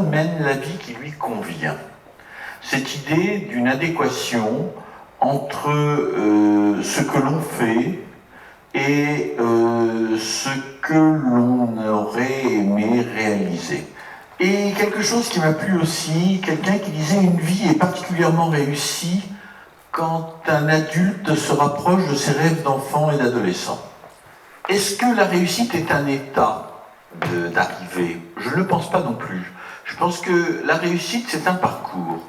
personne mène la vie qui lui convient. Cette idée d'une adéquation entre ce que l'on fait et ce que l'on aurait aimé réaliser. Et quelque chose qui m'a plu aussi, quelqu'un qui disait une vie est particulièrement réussie quand un adulte se rapproche de ses rêves d'enfant et d'adolescent. Est-ce que la réussite est un état d'arrivée? Je ne le pense pas non plus. Je pense que la réussite, c'est un parcours.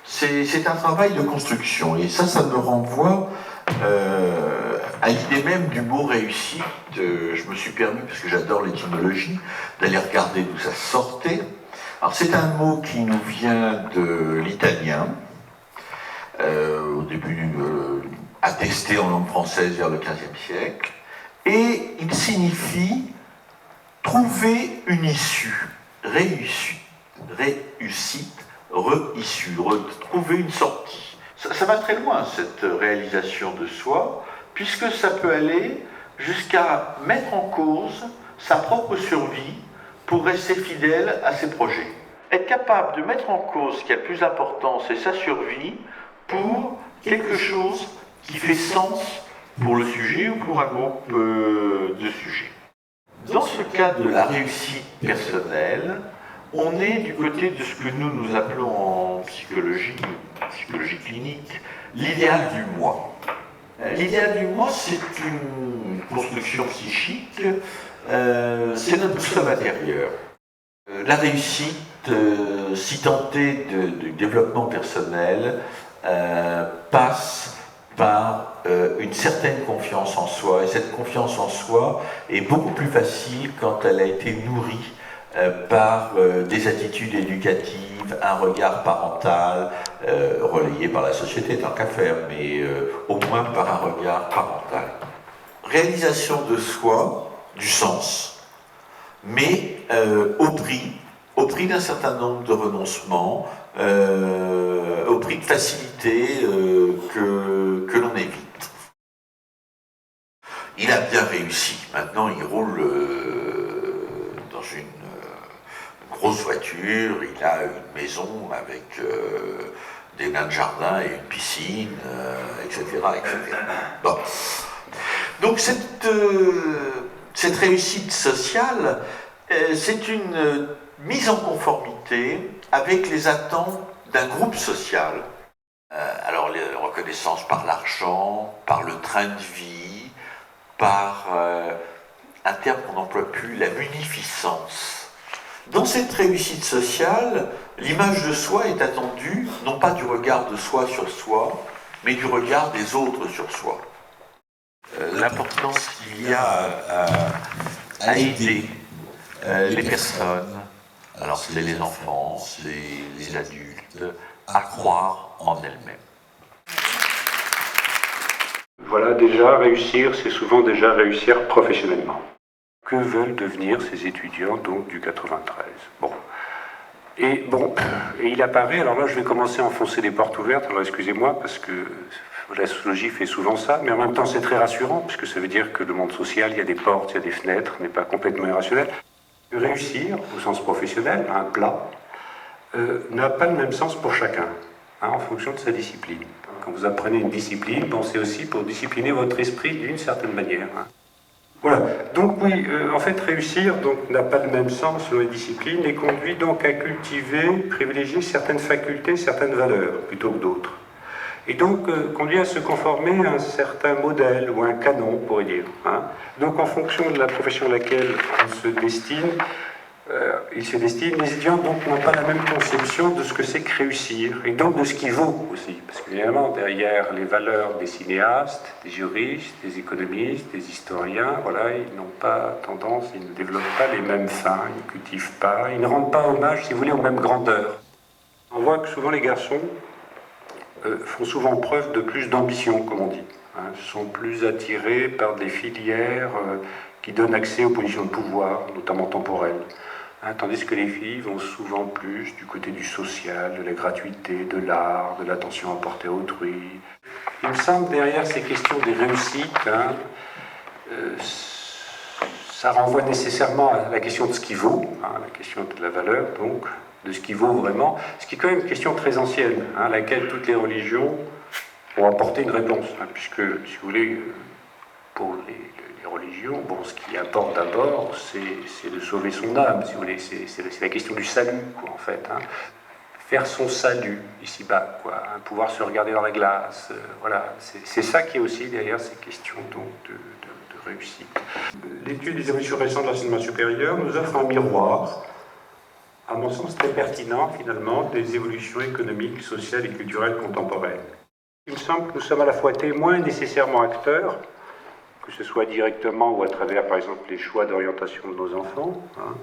C'est un travail de construction. Et ça me renvoie à l'idée même du mot réussite. Je me suis permis, parce que j'adore l'étymologie, d'aller regarder d'où ça sortait. Alors c'est un mot qui nous vient de l'italien, au début attesté en langue française vers le XVe siècle, et il signifie trouver une issue, réussite, re-issue, trouver une sortie. Ça va très loin, cette réalisation de soi, puisque ça peut aller jusqu'à mettre en cause sa propre survie pour rester fidèle à ses projets. Être capable de mettre en cause ce qui a le plus important, c'est sa survie, pour quelque chose qui fait sens pour le sujet ou pour un groupe de sujets. Dans ce cas de la réussite personnelle, on est du côté de ce que nous appelons en psychologie clinique, l'idéal du moi. L'idéal du moi, c'est une construction psychique, c'est notre boussole intérieure. La réussite, si tentée de développement personnel, passe par une certaine confiance en soi. Et cette confiance en soi est beaucoup plus facile quand elle a été nourrie par des attitudes éducatives, un regard parental, relayé par la société tant qu'à faire, mais au moins par un regard parental. Réalisation de soi, du sens, mais au prix d'un certain nombre de renoncements, au prix de facilité que l'on évite. Il a bien réussi. Maintenant, il roule dans une grosse voiture, il a une maison avec des nains de jardin et une piscine, etc., etc. Bon. Donc cette réussite sociale, c'est une mise en conformité avec les attentes d'un groupe social. Alors les reconnaissances par l'argent, par le train de vie, par un terme qu'on n'emploie plus, la munificence. Dans cette réussite sociale, l'image de soi est attendue, non pas du regard de soi sur soi, mais du regard des autres sur soi. L'importance qu'il y a à aider les personnes, alors c'est les enfants, c'est les adultes, à croire en elles-mêmes. Voilà, déjà réussir, c'est souvent déjà réussir professionnellement. Que veulent devenir ces étudiants donc du 93? Et il apparaît, alors là je vais commencer à enfoncer des portes ouvertes, alors excusez-moi parce que la sociologie fait souvent ça, mais en même temps c'est très rassurant, puisque ça veut dire que le monde social, il y a des portes, il y a des fenêtres, n'est pas complètement irrationnel. Réussir, au sens professionnel, un plat, n'a pas le même sens pour chacun, en fonction de sa discipline. Quand vous apprenez une discipline, pensez aussi pour discipliner votre esprit d'une certaine manière. Voilà, donc oui, en fait réussir n'a pas le même sens selon les disciplines et conduit donc à cultiver, privilégier certaines facultés, certaines valeurs plutôt que d'autres. Et donc conduit à se conformer à un certain modèle ou un canon, on pourrait dire. Donc en fonction de la profession à laquelle on se destine, les étudiants donc n'ont pas la même conception de ce que c'est que réussir, et donc de ce qui vaut aussi. Parce que évidemment, derrière les valeurs des cinéastes, des juristes, des économistes, des historiens, voilà, ils n'ont pas tendance, ils ne développent pas les mêmes fins, ils ne cultivent pas, ils ne rendent pas hommage, si vous voulez, aux mêmes grandeurs. On voit que souvent les garçons font souvent preuve de plus d'ambition, comme on dit. Sont plus attirés par des filières qui donnent accès aux positions de pouvoir, notamment temporelles. Tandis que les filles vont souvent plus du côté du social, de la gratuité, de l'art, de l'attention apportée à autrui. Il me semble derrière ces questions des réussites, ça renvoie nécessairement à la question de ce qui vaut, la question de la valeur, donc, de ce qui vaut vraiment, ce qui est quand même une question très ancienne, hein, à laquelle toutes les religions ont apporté une réponse, hein, puisque, si vous voulez, pour les religions, bon, ce qui importe d'abord, c'est de sauver son âme, si vous voulez, c'est la question du salut, quoi, en fait, hein. Faire son salut ici-bas, quoi, hein, pouvoir se regarder dans la glace, voilà, c'est ça qui est aussi derrière ces questions donc, de réussite. L'étude des évolutions récentes de l'enseignement supérieur nous offre un miroir, à mon sens très pertinent finalement, des évolutions économiques, sociales et culturelles contemporaines. Il me semble que nous sommes à la fois témoins et nécessairement acteurs, que ce soit directement ou à travers, par exemple, les choix d'orientation de nos enfants, hein,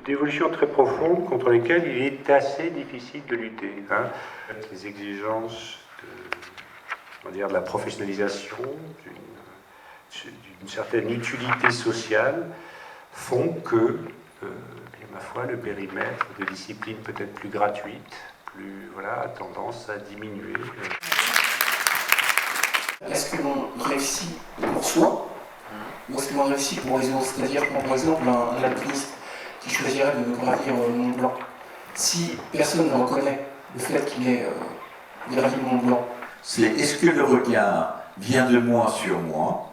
d'évolutions très profondes contre lesquelles il est assez difficile de lutter. Hein. Les exigences de la professionnalisation, d'une certaine utilité sociale, font que, ma foi, le périmètre de discipline peut-être plus gratuite, a tendance à diminuer. Est-ce que l'on réussit pour soi ou est-ce que l'on réussit pour les autres? C'est-à-dire, par exemple, un alpiniste qui choisirait de gravir le Mont Blanc, si personne ne reconnaît le fait qu'il ait gravi le Mont Blanc, est-ce que le regard vient de moi sur moi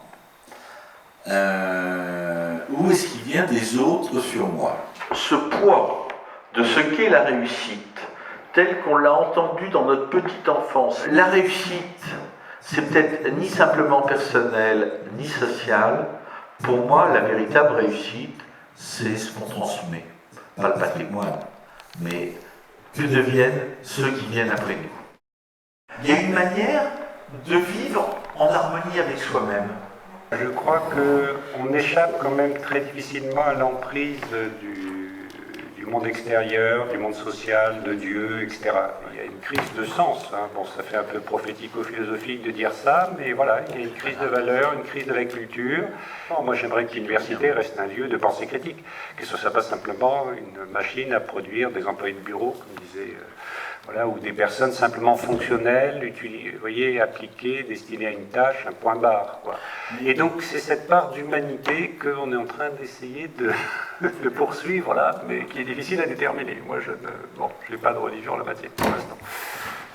ou est-ce qu'il vient des autres sur moi? Ce poids de ce qu'est la réussite, tel qu'on l'a entendu dans notre petite enfance, la réussite, c'est peut-être ni simplement personnel, ni social. Pour moi, la véritable réussite, c'est ce qu'on transmet, pas le patrimoine, mais que deviennent ceux qui viennent après nous. Il y a une manière de vivre en harmonie avec soi-même. Je crois qu'on échappe quand même très difficilement à l'emprise du monde extérieur, du monde social, de Dieu, etc. Il y a une crise de sens. Hein. Bon, ça fait un peu prophético-philosophique de dire ça, mais voilà, il y a une crise de valeur, une crise de la culture. Bon, moi, j'aimerais que l'université reste un lieu de pensée critique, que ce ne soit pas simplement une machine à produire des employés de bureau, comme disait... ou des personnes simplement fonctionnelles, appliquées, destinées à une tâche, un point barre. Quoi. Et donc c'est cette part d'humanité qu'on est en train d'essayer de poursuivre là, mais qui est difficile à déterminer. Moi, je n'ai pas de religion en la matière pour l'instant.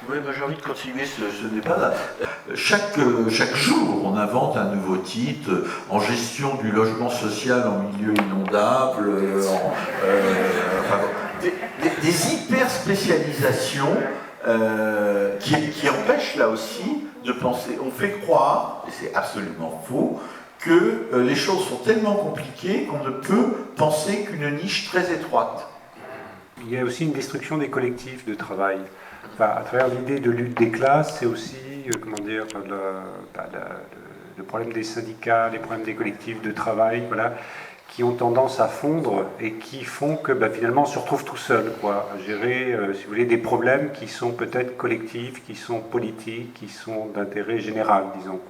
Oui, moi j'ai envie de continuer ce débat-là. Chaque jour, on invente un nouveau titre en gestion du logement social en milieu inondable, des hyper-spécialisations qui empêchent là aussi de penser. On fait croire, et c'est absolument faux, que les choses sont tellement compliquées qu'on ne peut penser qu'une niche très étroite. Il y a aussi une destruction des collectifs de travail. Enfin, à travers l'idée de lutte des classes, c'est aussi, le problème des syndicats, les problèmes des collectifs de travail, qui ont tendance à fondre et qui font que finalement on se retrouve tout seul, à gérer, si vous voulez, des problèmes qui sont peut-être collectifs, qui sont politiques, qui sont d'intérêt général, disons.